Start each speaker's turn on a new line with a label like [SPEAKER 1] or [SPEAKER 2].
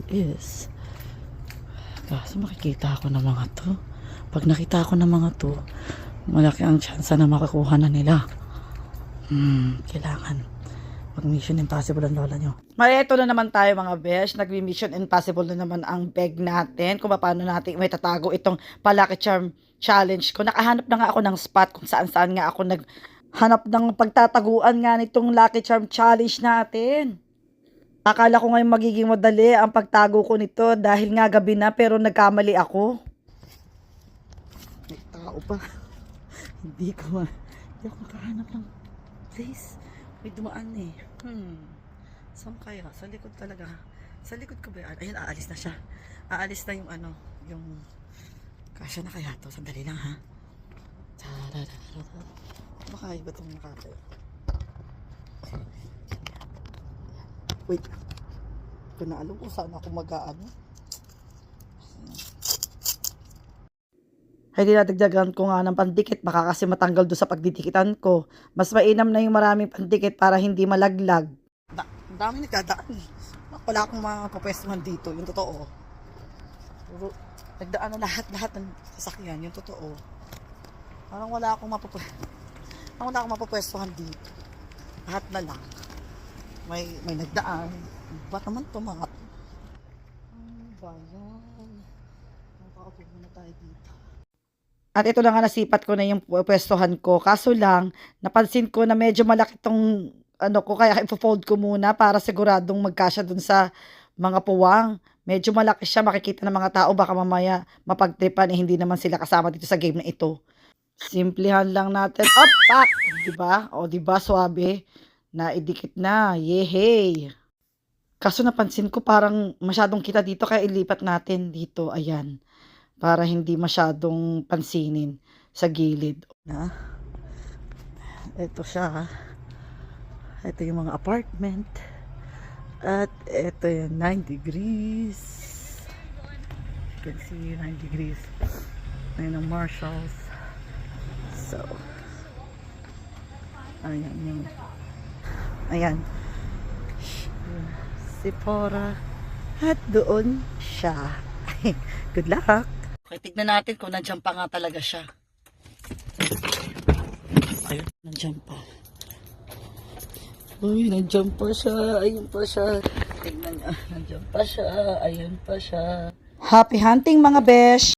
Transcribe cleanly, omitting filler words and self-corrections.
[SPEAKER 1] is kaso makikita ako ng mga to. Pag nakita ako ng mga to, malaki ang chance na makakuha na nila. Kailangan mag-mission impossible ang lola nyo. Eto na naman tayo mga besh. Nag-mission impossible na naman ang bag natin. Kung paano natin may tatago itong Palaki Charm challenge ko. Nakahanap na nga ako ng spot kung saan-saan nga ako naghanap ng pagtataguan nga nitong Lucky Charm challenge natin. Akala ko ngayon magiging madali ang pagtago ko nito dahil nga gabi na pero nagkamali ako. May tao pa. Hindi ako makahanap ng place. May dumaan eh. Saan kaya? Sa likod talaga. Sa likod ko ba yan? Ayun, aalis na siya. Aalis na yung yung kasya na kaya to. Sandali lang ha. Baka iba itong nakatayo. Wait. Kung naalam ko saan ako mag-aano. Ay dinadagdagan ko nga ng pandikit. Baka kasi matanggal doon sa pagdidikitan ko. Mas mainam na yung maraming pandikit para hindi malaglag. Ang dami nagdadaan. Wala akong mapapwestuhan dito. Yung totoo. Nagdaan na lahat ng sasakyan. Yung totoo. Parang wala akong mapapwestuhan dito. Lahat na lang. May nagdaan. Ba't naman ito mga? Ano ba yan? Nakaupo muna tayo dito. At ito na nga nasipat ko na yung pwestuhan ko. Kaso lang, napansin ko na medyo malaki tong ko. Kaya ipo-fold ko muna para siguradong magkasya dun sa mga puwang. Medyo malaki siya. Makikita ng mga tao. Baka mamaya mapagtripan. Hindi naman sila kasama dito sa game na ito. Simplihan lang natin. Up, up! Diba? O diba, suabe? Naidikit na. Yehey! Kaso napansin ko parang masyadong kita dito kaya ilipat natin dito. Ayan. Para hindi masyadong pansinin sa gilid. Ito siya. Ito yung mga apartment. At ito yung 9 degrees. You can see 9 degrees. Ayan ang Marshalls. So. Ayan yung. Ayan. Sephora. At doon siya. Good luck! Okay, tignan natin kung nandiyan pa nga talaga siya. Ayun, nandiyan pa. Uy, nandiyan pa siya. Ayun pa siya. Tignan niya. Nandiyan pa siya. Ayun pa siya. Happy hunting mga besh!